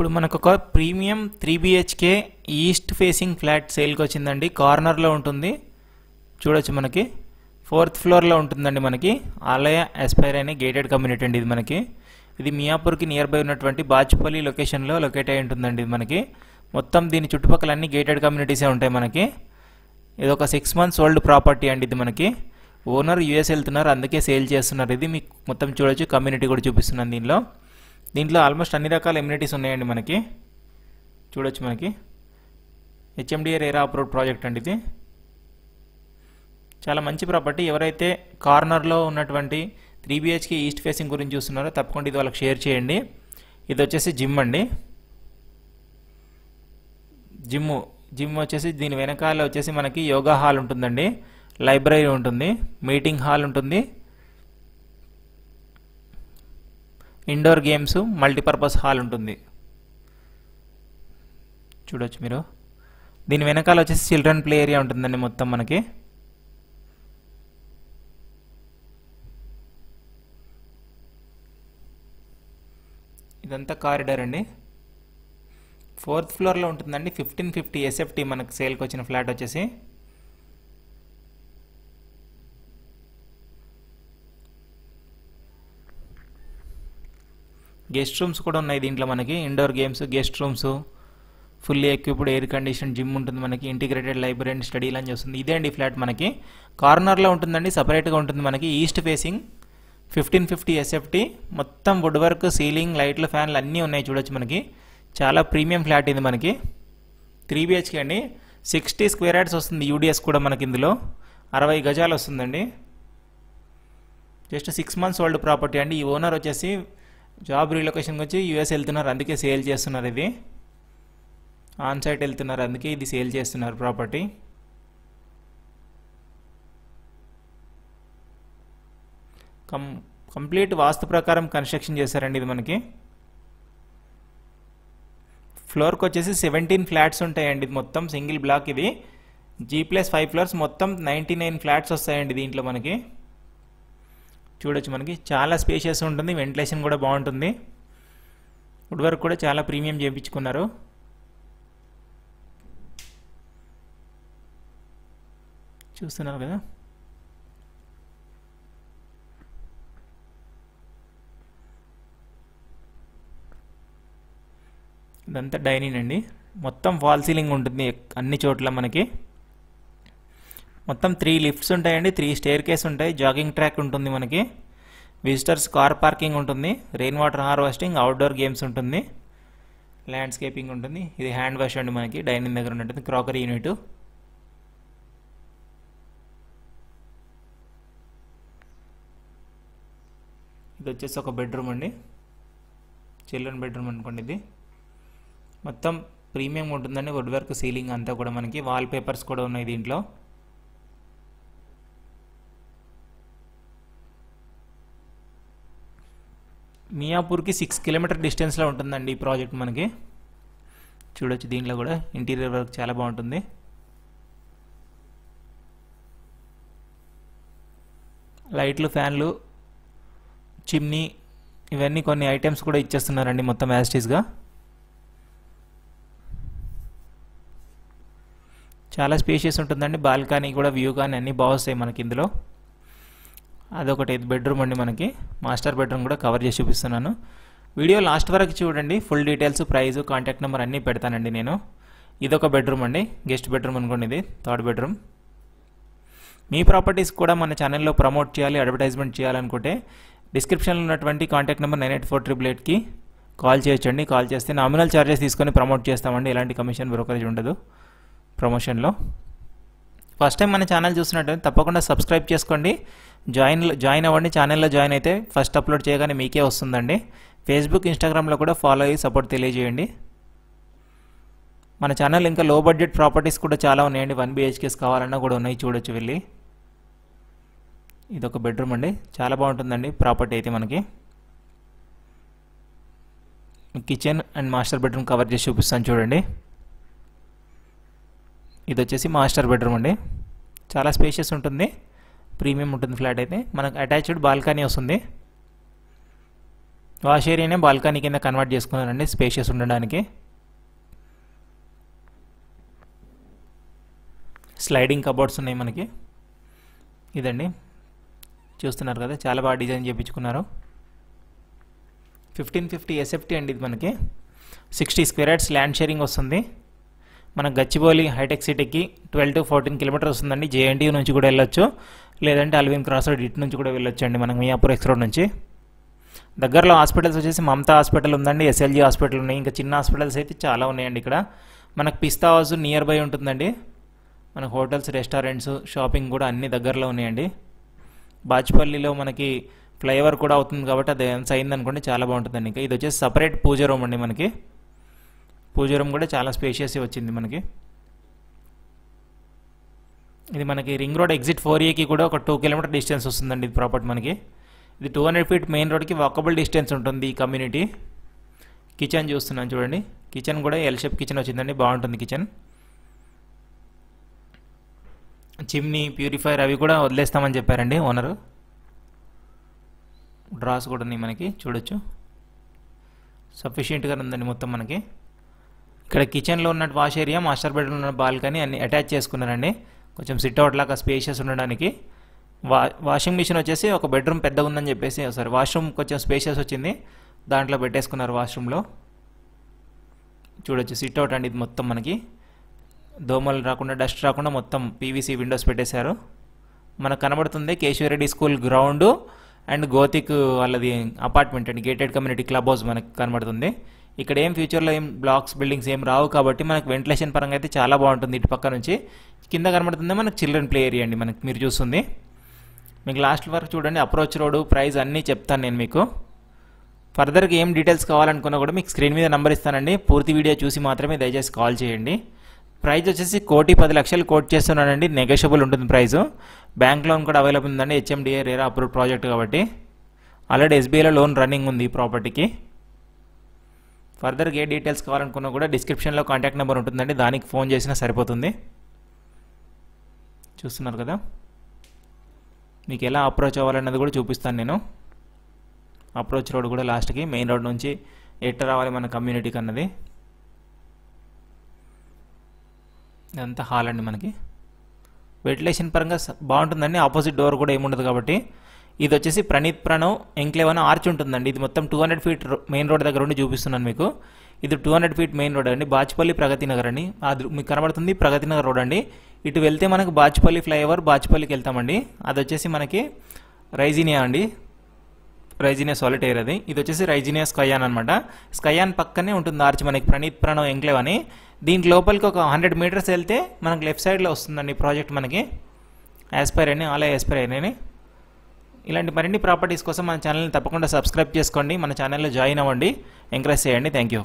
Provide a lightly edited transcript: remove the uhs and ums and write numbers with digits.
ఇప్పుడు మనకు ఒక premium 3 BHK east facing flat సేల్కి వచ్చిందండి. కార్నర్లో ఉంటుంది, చూడొచ్చు. మనకి 4th ఫ్లోర్లో ఉంటుందండి. మనకి ఆలయ ఎస్పైర్ అనే గేటెడ్ కమ్యూనిటీ అండి. ఇది మియాపూర్కి నియర్ బై ఉన్నటువంటి బాచ్పల్లి లొకేషన్లో లొకేట్ అయి ఉంటుందండి. మనకి మొత్తం దీని చుట్టుపక్కల అన్ని గేటెడ్ కమ్యూనిటీసే ఉంటాయి. మనకి ఇది ఒక 6 months ఓల్డ్ ప్రాపర్టీ అండి. ఇది మనకి ఓనర్ US వెళ్తున్నారు, అందుకే సేల్ చేస్తున్నారు. ఇది మీకు మొత్తం చూడొచ్చు, కమ్యూనిటీ కూడా చూపిస్తున్నాను. దీంట్లో ఆల్మోస్ట్ అన్ని రకాల ఎమ్యూనిటీస్ ఉన్నాయండి. మనకి చూడొచ్చు. మనకి HMDA రేరా అప్రూవ్డ్ ప్రాజెక్ట్ అండి. ఇది చాలా మంచి ప్రాపర్టీ. ఎవరైతే కార్నర్లో ఉన్నటువంటి 3 BHK ఈస్ట్ ఫేసింగ్ గురించి చూస్తున్నారో తప్పకుండా ఇది వాళ్ళకి షేర్ చేయండి. ఇది వచ్చేసి జిమ్ అండి. జిమ్ వచ్చేసి దీని వెనకాల వచ్చేసి మనకి యోగా హాల్ ఉంటుందండి, లైబ్రరీ ఉంటుంది, మీటింగ్ హాల్ ఉంటుంది, ఇండోర్ గేమ్స్, మల్టీపర్పస్ హాల్ ఉంటుంది. చూడొచ్చు మీరు. దీని వెనకాల వచ్చేసి చిల్డ్రన్ ప్లే ఏరియా ఉంటుందండి. మొత్తం మనకి ఇదంతా కారిడార్ అండి. 4th ఫ్లోర్లో ఉంటుందండి. 1550 SFT మనకు సేల్కి వచ్చిన ఫ్లాట్ వచ్చేసి. గెస్ట్ రూమ్స్ కూడా ఉన్నాయి దీంట్లో. మనకి indoor games, guest rooms, fully equipped air condition gym ఉంటుంది. మనకి integrated library and study lounge వస్తుంది. ఇదే అండి ఫ్లాట్. మనకి కార్నర్లో ఉంటుందండి, సపరేట్గా ఉంటుంది. మనకి ఈస్ట్ ఫేసింగ్ 1550 SFT, మొత్తం వుడ్ వర్క్, సీలింగ్, లైట్లు, ఫ్యాన్లు అన్నీ ఉన్నాయి. చూడొచ్చు. మనకి చాలా ప్రీమియం ఫ్లాట్ ఇది. మనకి 3 BHK అండి. 60 square yards వస్తుంది. UDS కూడా మనకి ఇందులో 60 గజాలు వస్తుందండి. జస్ట్ 6 months ఓల్డ్ ప్రాపర్టీ అండి. ఈ ఓనర్ వచ్చేసి జాబ్ రీలొకేషన్కి వచ్చి US వెళ్తున్నారు, అందుకే సేల్ చేస్తున్నారు. ఇది ఆన్ సైట్ వెళ్తున్నారు, అందుకే ఇది సేల్ చేస్తున్నారు ప్రాపర్టీ. కంప్లీట్ వాస్తు ప్రకారం కన్స్ట్రక్షన్ చేశారండి. ఇది మనకి ఫ్లోర్కి వచ్చేసి 17 ఫ్లాట్స్ ఉంటాయండి. ఇది మొత్తం సింగిల్ బ్లాక్. ఇది G+5 ఫ్లోర్స్, మొత్తం 99 ఫ్లాట్స్ వస్తాయండి దీంట్లో. మనకి చూడొచ్చు. మనకి చాలా స్పేషియస్ ఉంటుంది, వెంటిలేషన్ కూడా బాగుంటుంది. వుడ్ వర్క్ కూడా చాలా ప్రీమియం చేయించుకున్నారు. చూస్తున్నారు కదా. ఇదంతా డైనింగ్ అండి. మొత్తం ఫాల్ సీలింగ్ ఉంటుంది అన్ని చోట్ల. మనకి మొత్తం 3 లిఫ్ట్స్ ఉంటాయండి, 3 స్టేర్ కేస్ ఉంటాయి, జాగింగ్ ట్రాక్ ఉంటుంది. మనకి విజిటర్స్ కార్ పార్కింగ్ ఉంటుంది, rain water harvesting, outdoor games ఉంటుంది, ల్యాండ్స్కేపింగ్ ఉంటుంది. ఇది హ్యాండ్ వాష్ అండి. మనకి డైనింగ్ దగ్గర ఉంటుంది, క్రాకరీ యూనిట్. ఇది వచ్చేసి ఒక బెడ్రూమ్ అండి, చిల్డ్రన్ బెడ్రూమ్ అనుకోండి. ఇది మొత్తం ప్రీమియం ఉంటుందండి. వుడ్ వర్క్, సీలింగ్ అంతా కూడా. మనకి వాల్ పేపర్స్ కూడా ఉన్నాయి దీంట్లో. మియాపూర్కి 6 kilometer డిస్టెన్స్లో ఉంటుందండి ఈ ప్రాజెక్ట్. మనకి చూడొచ్చు. దీంట్లో కూడా ఇంటీరియర్ వర్క్ చాలా బాగుంటుంది. లైట్లు, ఫ్యాన్లు, చిమ్నీ, ఇవన్నీ కొన్ని ఐటమ్స్ కూడా ఇచ్చేస్తున్నారండి మొత్తం యాస్టీస్గా. చాలా స్పేషియస్ ఉంటుందండి. బాల్కనీ కూడా, వ్యూ కానీ అన్నీ బాగుస్తాయి మనకి ఇందులో. అదొకటి బెడ్రూమ్ అండి. మనకి మాస్టర్ బెడ్రూమ్ కూడా కవర్ చేసి చూపిస్తున్నాను. వీడియో లాస్ట్ వరకు చూడండి. Full details, price, contact number అన్నీ పెడతానండి నేను. ఇదొక బెడ్రూమ్ అండి, గెస్ట్ బెడ్రూమ్ అనుకోండి. ఇది 3rd బెడ్రూమ్. మీ ప్రాపర్టీస్ కూడా మన ఛానల్లో ప్రమోట్ చేయాలి, అడ్వర్టైజ్మెంట్ చేయాలనుకుంటే డిస్క్రిప్షన్లో ఉన్నటువంటి కాంటాక్ట్ నెంబర్ 984888కి కాల్ చేయొచ్చండి. కాల్ చేస్తే నామినల్ ఛార్జెస్ తీసుకొని ప్రమోట్ చేస్తామండి. ఎలాంటి కమిషన్, బ్రోకరేజ్ ఉండదు ప్రమోషన్లో. ఫస్ట్ టైం మన ఛానల్ చూసినట్టు తప్పకుండా సబ్స్క్రైబ్ చేసుకోండి, జాయిన్ అవ్వండి. ఛానల్లో జాయిన్ అయితే ఫస్ట్ అప్లోడ్ చేయగానే మీకే వస్తుందండి. ఫేస్బుక్, ఇన్స్టాగ్రామ్లో కూడా ఫాలో అయ్యి సపోర్ట్ తెలియజేయండి. మన ఛానల్ ఇంకా లో బడ్జెట్ ప్రాపర్టీస్ కూడా చాలా ఉన్నాయండి. 1 BHKs కావాలన్నా కూడా ఉన్నాయి, చూడొచ్చు వెళ్ళి. ఇదొక బెడ్రూమ్ అండి, చాలా బాగుంటుందండి ప్రాపర్టీ అయితే. మనకి kitchen and master bedroom cover చేసి చూపిస్తాను చూడండి. ఇది వచ్చేసి మాస్టర్ బెడ్రూమ్ అండి. చాలా స్పేషియస్ ఉంటుంది, ప్రీమియం ఉంటుంది ఫ్లాట్ అయితే. మనకు అటాచ్డ్ బాల్కనీ వస్తుంది. వాష్ ఏరియానే బాల్కనీ కింద కన్వర్ట్ చేసుకున్నారండి స్పేషియస్ ఉండడానికి. స్లైడింగ్ కబోర్డ్స్ ఉన్నాయి మనకి. ఇదండి చూస్తున్నారు కదా, చాలా బాగా డిజైన్ చేయించుకున్నారు. 1550 SFT అండి ఇది మనకి. 60 స్క్వేర్ యార్డ్స్ ల్యాండ్ షేరింగ్ వస్తుంది. మన గచ్చిబౌలి హైటెక్ సిటీకి 12 to 14 కిలోమీటర్స్ వస్తుందండి. JNTU నుంచి కూడా వెళ్ళొచ్చు, లేదంటే అల్విన్ క్రాస్ రోడ్ ఇటు నుంచి కూడా వెళ్ళొచ్చు అండి మనకు మియాపూర్ ఎక్స్ రోడ్ నుంచి. దగ్గరలో హాస్పిటల్స్ వచ్చేసి మమతా హాస్పిటల్ ఉందండి, SLG హాస్పిటల్ ఉన్నాయి, ఇంకా చిన్న హాస్పిటల్స్ అయితే చాలా ఉన్నాయండి ఇక్కడ. మనకు పిస్తా హౌస్ నియర్ బై ఉంటుందండి. మన హోటల్స్, రెస్టారెంట్స్, షాపింగ్ కూడా అన్ని దగ్గరలో ఉన్నాయండి. బాచ్పల్లిలో మనకి ఫ్లైఓవర్ కూడా అవుతుంది కాబట్టి అది ఎంత అయిందనుకోండి చాలా బాగుంటుందండి. ఇంకా ఇది వచ్చేసి సపరేట్ పూజ రూమ్ అండి మనకి. పూజ రూమ్ కూడా చాలా స్పేషియస్ వచ్చింది మనకి. ఇది మనకి రింగ్ రోడ్ ఎగ్జిట్ 4A కూడా ఒక 2 కిలోమీటర్ డిస్టెన్స్ వస్తుందండి ఇది ప్రాపర్టీ మనకి. ఇది 200 feet మెయిన్ రోడ్కి వాకబుల్ డిస్టెన్స్ ఉంటుంది ఈ కమ్యూనిటీ. కిచెన్ చూస్తున్నాను చూడండి, కిచెన్ కూడా ఎల్ షేప్ కిచెన్ వచ్చిందండి, బాగుంటుంది కిచెన్. చిమ్నీ, ప్యూరిఫైర్ అవి కూడా వదిలేస్తామని చెప్పారండి ఓనరు. డ్రాస్ కూడా ఉన్నాయి మనకి, చూడొచ్చు సఫిషియెంట్గా ఉందండి మొత్తం మనకి. ఇక్కడ కిచెన్లో ఉన్న వాష్ ఏరియా, మాస్టర్ బెడ్రూమ్ ఉన్న బాల్కనీ అన్ని అటాచ్ చేసుకున్నారండి, కొంచెం సిట్ అవుట్ లాగా స్పేషియస్ ఉండడానికి. వాషింగ్ మిషన్ వచ్చేసి ఒక బెడ్రూమ్ పెద్దగా ఉందని చెప్పేసి సారీ వాష్రూమ్ కొంచెం స్పేషియస్ వచ్చింది, దాంట్లో పెట్టేసుకున్నారు వాష్రూమ్లో. చూడొచ్చు సిట్ అవుట్ అండి ఇది మొత్తం మనకి. దోమలు రాకుండా, డస్ట్ రాకుండా మొత్తం PVC విండోస్ పెట్టేశారు. మనకు కనబడుతుంది Keshavareddy school ground and Gothic వాళ్ళది అపార్ట్మెంట్ అండి, గేటెడ్ కమ్యూనిటీ క్లబ్ హౌస్ మనకు కనబడుతుంది. ఇక్కడ ఏం ఫ్యూచర్లో ఏం బ్లాక్స్, బిల్డింగ్స్ ఏం రావు కాబట్టి మనకు వెంటిలేషన్ పరంగా అయితే చాలా బాగుంటుంది. ఇటు పక్క నుంచి కింద కనబడుతుంది మనకు చిల్డ్రన్ ప్లే ఏరియా అండి మనకి మీరు చూస్తుంది. మీకు లాస్ట్ వరకు చూడండి, అప్రోచ్ రోడ్, ప్రైస్ అన్నీ చెప్తాను నేను మీకు. ఫర్దర్గా ఏం డీటెయిల్స్ కావాలనుకున్నా కూడా మీకు స్క్రీన్ మీద నెంబర్ ఇస్తానండి, పూర్తి వీడియో చూసి మాత్రమే దయచేసి కాల్ చేయండి. ప్రైస్ వచ్చేసి 1,10,00,000 కోట్ చేస్తున్నానండి, నెగోషియబుల్ ఉంటుంది ప్రైస్. బ్యాంక్ లోన్ కూడా అవైలబుల్ ఉందండి, HMDA రేరా అప్రూవ్డ్ ప్రాజెక్ట్ కాబట్టి. ఆల్రెడీ SBIలో లోన్ రన్నింగ్ ఉంది ఈ ప్రాపర్టీకి. ఫర్దర్గా ఏ డీటెయిల్స్ కావాలనుకున్నా కూడా డిస్క్రిప్షన్లో కాంటాక్ట్ నెంబర్ ఉంటుందండి, దానికి ఫోన్ చేసినా సరిపోతుంది. చూస్తున్నారు కదా, మీకు ఎలా అప్రోచ్ అవ్వాలన్నది కూడా చూపిస్తాను నేను. అప్రోచ్ రోడ్ కూడా లాస్ట్కి మెయిన్ రోడ్ నుంచి ఎట్లా రావాలి మన కమ్యూనిటీకి అన్నది. ఇదంతా హాల్ అండి మనకి. వెంటిలేషన్ పరంగా బాగుంటుందండి, ఆపోజిట్ డోర్ కూడా ఏముండదు కాబట్టి. ఇది వచ్చేసి ప్రణీత్ ప్రణవ్ ఎంక్లేవ్ అని ఆర్చ్ ఉంటుందండి. ఇది మొత్తం 200 feet మెయిన్ రోడ్ దగ్గర ఉండి చూపిస్తున్నాను మీకు. ఇది 200 feet మెయిన్ రోడ్ అండి, బాచ్పల్లి ప్రగతి నగర్ అండి. మీకు కనబడుతుంది ప్రగతి నగర్ రోడ్ అండి. ఇటు వెళ్తే మనకు బాచ్పల్లి ఫ్లైఓవర్, బాచ్పల్లికి వెళ్తామండి. అది వచ్చేసి మనకి రైజినియా అండి, రైజినియా సాలిటైర్ అది. ఇది వచ్చేసి రైజినియా స్కయాన్ అనమాట. స్కయాన్ పక్కనే ఉంటుంది ఆర్చ్ మనకి, ప్రణీత్ ప్రణవ్ ఎంక్లేవ్ అని. దీని లోపలికి ఒక 100 meters వెళ్తే మనకు లెఫ్ట్ సైడ్లో వస్తుందండి ప్రాజెక్ట్ మనకి. యాస్పైర్ అని, ఆలయ యాస్పైర్ అని. ఇలాంటి మరిన్ని ప్రాపర్టీస్ కోసం మన ఛానల్ని తప్పకుండా సబ్స్క్రైబ్ చేసుకోండి, మన ఛానల్లో జాయిన్ అవ్వండి, ఎంకరేజ్ చేయండి. Thank you.